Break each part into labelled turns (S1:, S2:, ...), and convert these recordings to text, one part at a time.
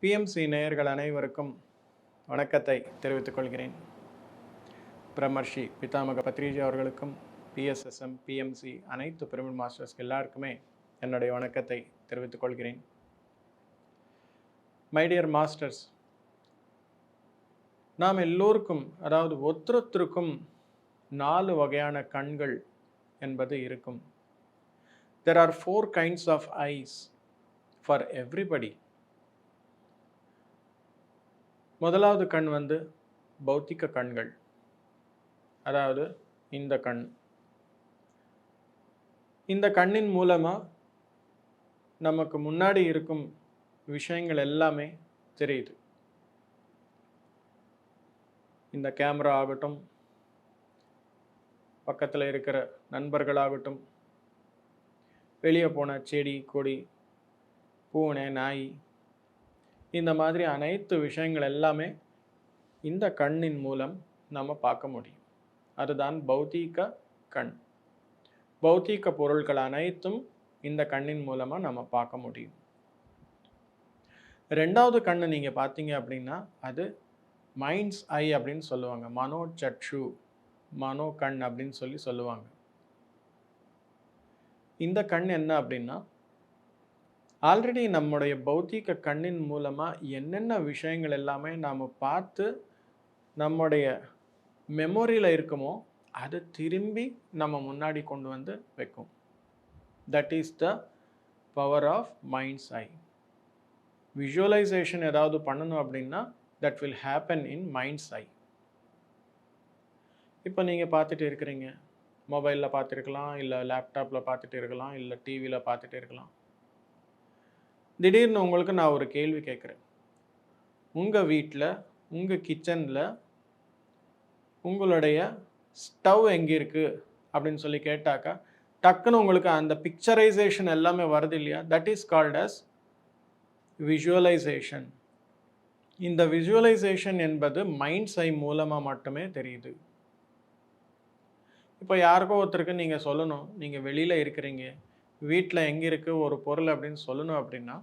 S1: BMC நேயர்கள் அனைவருக்கும் வணக்கத்தை தெரிவித்துக் கொள்கிறேன். பிரம்மர்ஷி பிதாமக பத்ரிஜி அவர்களுக்கும் பிஎஸ்எஸ்எம் பிஎம்சி அனைத்து பிரமிட் மாஸ்டர்ஸ் எல்லாருக்குமே என்னுடைய வணக்கத்தை தெரிவித்துக் கொள்கிறேன். மை டியர் மாஸ்டர்ஸ், நாம் எல்லோருக்கும், அதாவது ஒருத்தருக்கும் 4 வகையான கண்கள் என்பது இருக்கும். There are 4 kinds of eyes for everybody. முதலாவது கண் பௌத்திக கண்கள், அதாவது இந்த கண். இந்த கண்ணின் மூலமா நமக்கு முன்னாடி இருக்கும் விஷயங்கள் எல்லாமே தெரியுது. இந்த கேமரா ஆகட்டும், பக்கத்தில் இருக்கிற நண்பர்களாகட்டும், வெளியே போன செடி கொடி பூனை நாய், இந்த மாதிரி அனைத்து விஷயங்கள் எல்லாமே இந்த கண்ணின் மூலம் நம்ம பார்க்க முடியும். அதுதான் பௌதீக கண். பௌதீக பொருட்கள் அனைத்தும் இந்த கண்ணின் மூலமாக நம்ம பார்க்க முடியும். ரெண்டாவது கண்ணு நீங்கள் பார்த்தீங்க அப்படின்னா அது மைண்ட்ஸ் ஐ அப்படின்னு சொல்லுவாங்க. மனோ சட்சு, மனோ கண் அப்படின்னு சொல்லுவாங்க. இந்த கண் என்ன அப்படின்னா, ஆல்ரெடி நம்முடைய பௌத்திக கண்ணின் மூலமாக என்னென்ன விஷயங்கள் எல்லாமே நாம் பார்த்து நம்முடைய மெமோரியில் இருக்குமோ அதை திரும்பி நம்ம முன்னாடி கொண்டு வந்து வைக்கும். That is the power of mind's eye. Visualization ஏதாவது பண்ணணும் அப்படின்னா that will happen in mind's eye. இப்போ நீங்கள் பார்த்துட்டு இருக்கிறீங்க, மொபைலில் பார்த்துருக்கலாம், இல்லை லேப்டாப்பில் பார்த்துட்டு இருக்கலாம், இல்லை டிவியில் பார்த்துட்டு இருக்கலாம். திடீர்னு உங்களுக்கு நான் ஒரு கேள்வி கேட்குறேன். உங்கள் வீட்டில், உங்கள் கிச்சனில் உங்களுடைய ஸ்டவ் எங்கே இருக்குது அப்படின்னு சொல்லி கேட்டாக்கா டக்குன்னு உங்களுக்கு அந்த பிக்சரைசேஷன் எல்லாமே வருது இல்லையா? That is called as visualisation. இந்த விஷுவலைசேஷன் என்பது மைண்ட்ஸ் ஐ மூலமாக மட்டுமே தெரியுது. இப்போ யாருக்கோ ஒருத்தருக்கு நீங்கள் சொல்லணும், நீங்கள் வெளியில் இருக்கிறீங்க, வீட்டில் எங்கே இருக்குது ஒரு பொருள் அப்படின்னு சொல்லணும் அப்படின்னா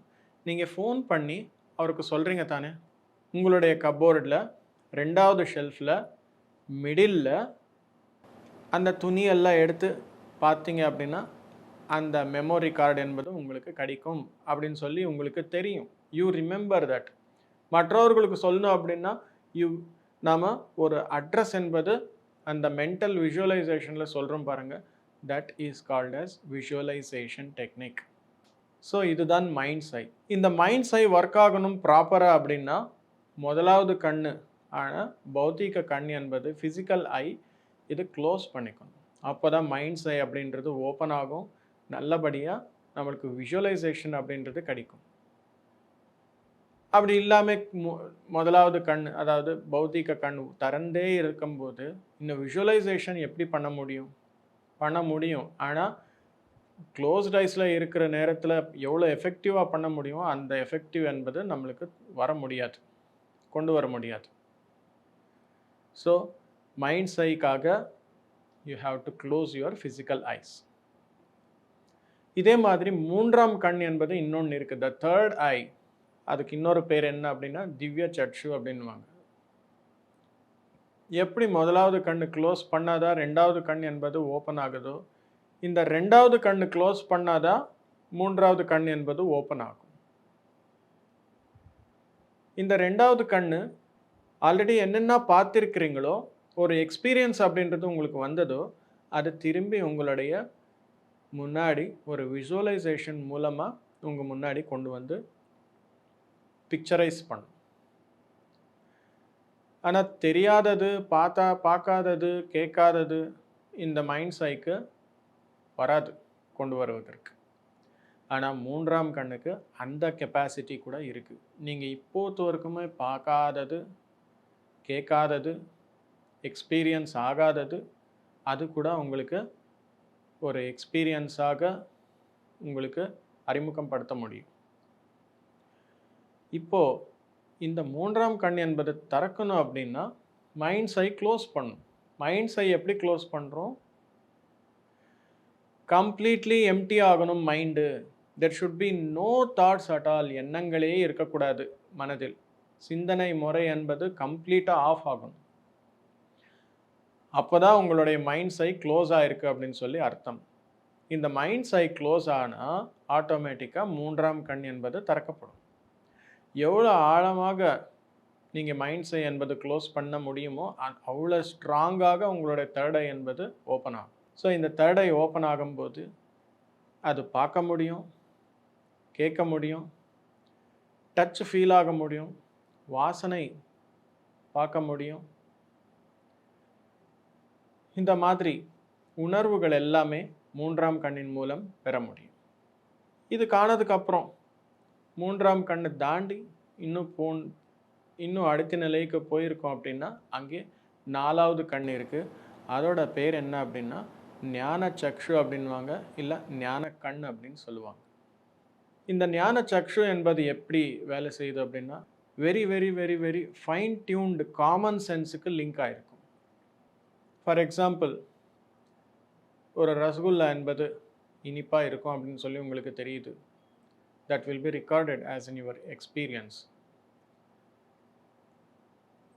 S1: நீங்கள் ஃபோன் பண்ணி அவருக்கு சொல்கிறீங்க தானே. உங்களுடைய கப்போர்டில் 2வது ஷெல்ஃபில் மிடில் அந்த துணியெல்லாம் எடுத்து பார்த்தீங்க அப்படின்னா அந்த மெமோரி கார்டு என்பது உங்களுக்கு கிடைக்கும் அப்படின்னு சொல்லி உங்களுக்கு தெரியும். You remember that. மற்றவர்களுக்கு சொல்லணும் அப்படின்னா நாம் ஒரு அட்ரஸ் என்பது அந்த மென்டல் விஷுவலைசேஷனில் சொல்கிறோம் பாருங்கள். That is called as visualisation technique. So இதுதான் மைண்ட்ஸ் ஐ. இந்த மைண்ட்ஸ் ஐ ஒர்க் ஆகணும் ப்ராப்பராக அப்படின்னா முதலாவது கண்ணு ஆனால் பௌத்திக கண் என்பது ஃபிசிக்கல் ஐ, இது க்ளோஸ் பண்ணிக்கணும். அப்போ தான் மைண்ட்ஸ் ஐ அப்படின்றது ஓப்பன் ஆகும், நல்லபடியாக நம்மளுக்கு விஷுவலைசேஷன் அப்படின்றது கிடைக்கும். அப்படி இல்லாமல் முதலாவது கண், அதாவது பௌத்திக கண் திறந்தே இருக்கும்போது இந்த விஷுவலைசேஷன் எப்படி பண்ண முடியும்? ஆனால் க்ளோஸ்ட் ஐஸில் இருக்கிற நேரத்தில் எவ்வளோ எஃபெக்டிவாக பண்ண முடியுமோ அந்த எஃபெக்டிவ் என்பது நம்மளுக்கு கொண்டு வர முடியாது. ஸோ மைண்ட்ஸ் ஐக்காக you have to close your physical eyes. இதே மாதிரி 3ஆம் கண் என்பது இன்னொன்று இருக்குது, த 3rd ஐ. அதுக்கு இன்னொரு பேர் என்ன அப்படின்னா திவ்ய சட்சு அப்படின்வாங்க. எப்படி முதலாவது கண் க்ளோஸ் பண்ணாதான் 2வது கண் என்பது ஓப்பன் ஆகுதோ, இந்த 2வது கண் க்ளோஸ் பண்ணாதான் 3வது கண் என்பது ஓப்பன் ஆகும். இந்த 2வது கண் ஆல்ரெடி என்னென்ன பார்த்துருக்கிறீங்களோ, ஒரு எக்ஸ்பீரியன்ஸ் அப்படின்றது உங்களுக்கு வந்ததோ அது திரும்பி உங்களுடைய முன்னாடி ஒரு விஷுவலைசேஷன் மூலமாக உங்கள் முன்னாடி கொண்டு வந்து பிக்சரைஸ் பண்ணும். ஆனால் தெரியாதது, பார்க்காதது, கேட்காதது இந்த மைண்ட்ஸ் ஐக்கு வராது கொண்டு வருவதற்கு. ஆனால் 3ஆம் கண்ணுக்கு அந்த கெப்பாசிட்டி கூட இருக்குது. நீங்கள் இப்போது வரைக்குமே பார்க்காதது, கேட்காதது, எக்ஸ்பீரியன்ஸ் ஆகாதது, அது கூட உங்களுக்கு ஒரு எக்ஸ்பீரியன்ஸாக உங்களுக்கு அறிமுகப்படுத்த முடியும். இப்போது இந்த 3ஆம் கண் என்பது திறக்கணும் அப்படின்னா மைண்ட்ஸ் ஐ க்ளோஸ் பண்ணும். மைண்ட்ஸ் ஐ எப்படி க்ளோஸ் பண்ணுறோம்? கம்ப்ளீட்லி எம்டி ஆகணும் mind. There should be no thoughts at all. எண்ணங்களே இருக்கக்கூடாது. மனதில். சிந்தனை முறை என்பது கம்ப்ளீட்டாக ஆஃப் ஆகும். அப்போ தான் உங்களுடைய மைண்ட் சை க்ளோஸ் ஆகிருக்கு அப்படின்னு சொல்லி அர்த்தம். இந்த மைண்ட் சை க்ளோஸ் ஆனால் ஆட்டோமேட்டிக்காக மூன்றாம் கண் என்பது திறக்கப்படும். எவ்வளோ ஆழமாக நீங்கள் மைண்ட் சை என்பது க்ளோஸ் பண்ண முடியுமோ அவ்வளோ ஸ்ட்ராங்காக உங்களுடைய தேர்ட் ஐ என்பது ஓப்பன் ஆகும். ஸோ இந்த தேர்ட் ஐ ஓப்பன் ஆகும்போது அது பார்க்க முடியும், கேட்க முடியும், டச் ஃபீல் ஆக முடியும், வாசனை பார்க்க முடியும். இந்த மாதிரி உணர்வுகள் எல்லாமே மூன்றாம் கண்ணின் மூலம் பெற முடியும். இது காணதுக்கப்புறம் மூன்றாம் கண்ணை தாண்டி இன்னும் அடுத்த நிலைக்கு போயிருக்கோம் அப்படின்னா அங்கே 4வது கண் இருக்குது. அதோட பேர் என்ன அப்படின்னா ஞான சக்ஷு அப்படின்வாங்க, இல்லை ஞான கண் அப்படின்னு சொல்லுவாங்க. இந்த ஞான சக்ஷு என்பது எப்படி வேலை செய்யுது அப்படின்னா very very very very fine tuned common சென்ஸுக்கு லிங்க் ஆகிருக்கும். ஃபார் எக்ஸாம்பிள், ஒரு ரசகுல்லா என்பது இனிப்பாக இருக்கும் அப்படின்னு சொல்லி உங்களுக்கு தெரியுது. That will be recorded as in your experience.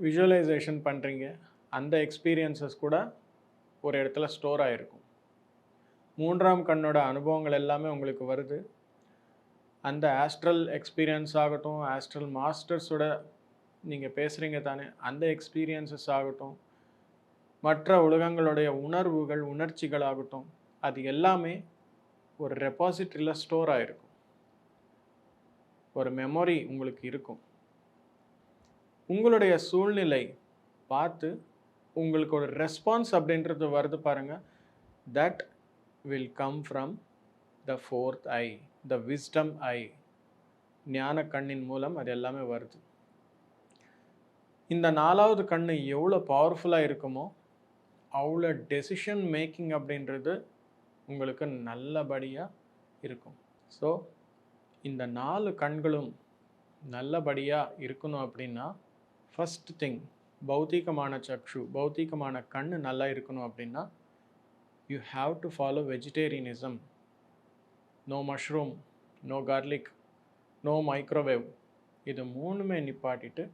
S1: Visualization பண்ணுறீங்க, அந்த எக்ஸ்பீரியன்ஸஸ் கூட ஒரு இடத்துல ஸ்டோர் ஆகிருக்கும். மூன்றாம் கண்ணோட அனுபவங்கள் எல்லாமே உங்களுக்கு வருது. அந்த ஆஸ்ட்ரல் எக்ஸ்பீரியன்ஸ் ஆகட்டும், ஆஸ்ட்ரல் மாஸ்டர்ஸோட நீங்கள் பேசுகிறீங்க தானே, அந்த எக்ஸ்பீரியன்ஸஸ் ஆகட்டும், மற்ற உலகங்களுடைய உணர்வுகள் உணர்ச்சிகள் ஆகட்டும், அது எல்லாமே ஒரு ரெபாசிட்டரியில் ஸ்டோர் ஆகிருக்கும். ஒரு மெமரி உங்களுக்கு இருக்கும். உங்களுடைய சூழ்நிலை பார்த்து உங்களுக்கு ஒரு ரெஸ்பான்ஸ் அப்படின்றது வருது பாருங்கள். That will come from the 4th eye, the wisdom eye. ஞான கண்ணின் மூலம் அது எல்லாமே வருது. இந்த 4வது கண்ணு எவ்வளோ பவர்ஃபுல்லாக இருக்குமோ அவ்வளோ டெசிஷன் மேக்கிங் அப்படின்றது உங்களுக்கு நல்லபடியாக இருக்கும். ஸோ இந்த 4 கண்களும் நல்லபடியாக இருக்கணும் அப்படின்னா ஃபஸ்ட் திங், பௌத்திகமான சக்ஷு, பௌத்திகமான கண் நல்லா இருக்கணும் அப்படின்னா you have to follow vegetarianism. No mushroom, no garlic, no microwave. இது 3மே நிப்பாட்டிட்டு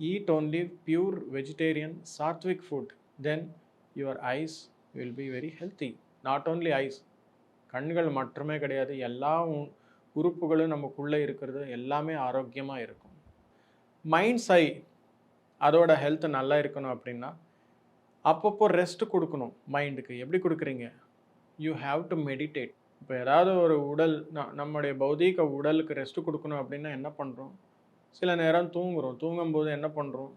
S1: eat only pure vegetarian sattvic food, then your eyes will be very healthy. Not only eyes, கண்கள் மட்டுமே கிடையாது, எல்லா உறுப்புகளும் நமக்குள்ளே இருக்கிறது எல்லாமே ஆரோக்கியமாக இருக்கும். மைண்ட் சை அதோட ஹெல்த் நல்லா இருக்கணும் அப்படின்னா அப்பப்போ ரெஸ்ட் கொடுக்கணும் மைண்டுக்கு. எப்படி கொடுக்குறீங்க? You have to meditate. இப்போ ஏதாவது ஒரு உடல் நம்முடைய பௌதீக உடலுக்கு ரெஸ்ட் கொடுக்கணும் அப்படின்னா என்ன பண்ணுறோம்? சில நேரம் தூங்குகிறோம். தூங்கும்போது என்ன பண்ணுறோம்?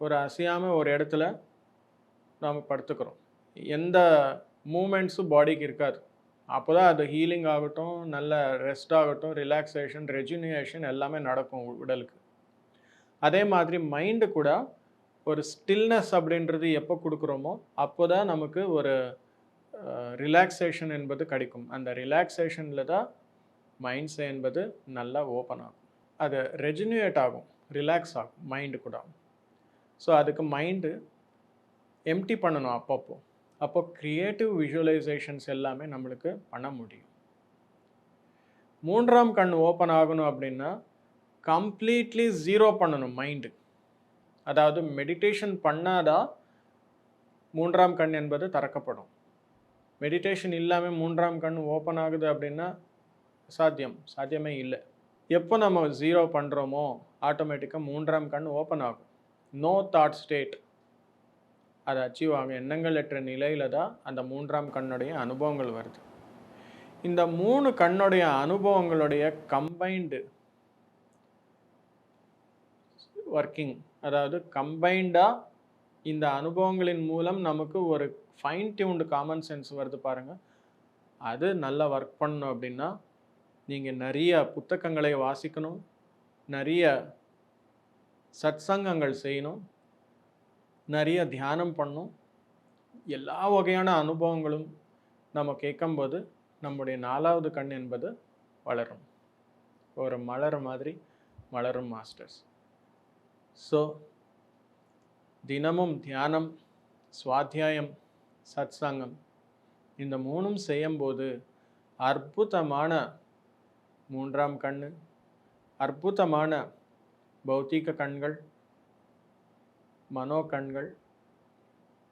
S1: ஒரு அசையாமல் ஒரு இடத்துல நாம் படுத்துக்கிறோம். எந்த மூமெண்ட்ஸும் பாடிக்கு இருக்காது. அப்போ தான் அது ஹீலிங் ஆகட்டும், நல்ல ரெஸ்ட் ஆகட்டும், ரிலாக்ஸேஷன், ரெஜுனியேஷன் எல்லாமே நடக்கும் உடலுக்கு. அதே மாதிரி மைண்டு கூட ஒரு ஸ்டில்னஸ் அப்படின்றது எப்போ கொடுக்குறோமோ அப்போ தான் நமக்கு ஒரு ரிலாக்ஸேஷன் என்பது கிடைக்கும். அந்த ரிலாக்ஸேஷனில் தான் மைண்ட்ஸ் என்பது நல்லா ஓப்பன் ஆகும். அது ரெஜுனியேட் ஆகும், ரிலாக்ஸ் ஆகும் மைண்டு கூட. ஸோ அதுக்கு மைண்டு எம்டி பண்ணணும் அப்பப்போ. அப்போ க்ரியேட்டிவ் விஷுவலைசேஷன்ஸ் எல்லாமே நம்மளுக்கு பண்ண முடியும். மூன்றாம் கண் ஓப்பன் ஆகணும் அப்படின்னா கம்ப்ளீட்லி ஜீரோ பண்ணணும் மைண்டு. அதாவது மெடிடேஷன் பண்ணாதான் மூன்றாம் கண் என்பது திறக்கப்படும். மெடிடேஷன் இல்லாமல் மூன்றாம் கண் ஓப்பன் ஆகுது அப்படின்னா சாத்தியமே இல்லை. எப்போ நம்ம ஜீரோ பண்ணுறோமோ ஆட்டோமேட்டிக்காக மூன்றாம் கண் ஓப்பன் ஆகும். நோ தாட் ஸ்டேட் அதை அச்சீவ் ஆகும். எண்ணங்கள் அற்ற நிலையில் தான் அந்த மூன்றாம் கண்ணுடைய அனுபவங்கள் வருது. இந்த 3 கண்ணுடைய அனுபவங்களுடைய கம்பைன்டு ஒர்க்கிங், அதாவது கம்பைண்டாக இந்த அனுபவங்களின் மூலம் நமக்கு ஒரு ஃபைன் டியூன்டு காமன் சென்ஸ் வருது பாருங்கள். அது நல்லா ஒர்க் பண்ணணும் அப்படின்னா நீங்கள் நிறைய புத்தகங்களை வாசிக்கணும், நிறைய சத்சங்கங்கள் செய்யணும், நிறைய தியானம் பண்ணணும். எல்லா வகையான அனுபவங்களும் நம்ம கேட்கும்போது நம்முடைய 4வது கண் என்பது வளரும். ஒரு மலர் மாதிரி மலரும் மாஸ்டர்ஸ். ஸோ தினமும் தியானம், சுவாத்தியாயம், சத்சங்கம் இந்த 3ம் செய்யும்போது அற்புதமான மூன்றாம் கண், அற்புதமான பௌத்தீக கண்கள், மனோ கண்கள்,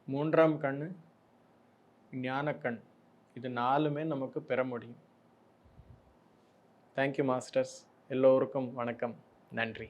S1: 3ஆம் கண்ணு, ஞானக்கண், இது 4மே நமக்கு பெற முடியும். Thank you masters. எல்லோருக்கும் வணக்கம். நன்றி.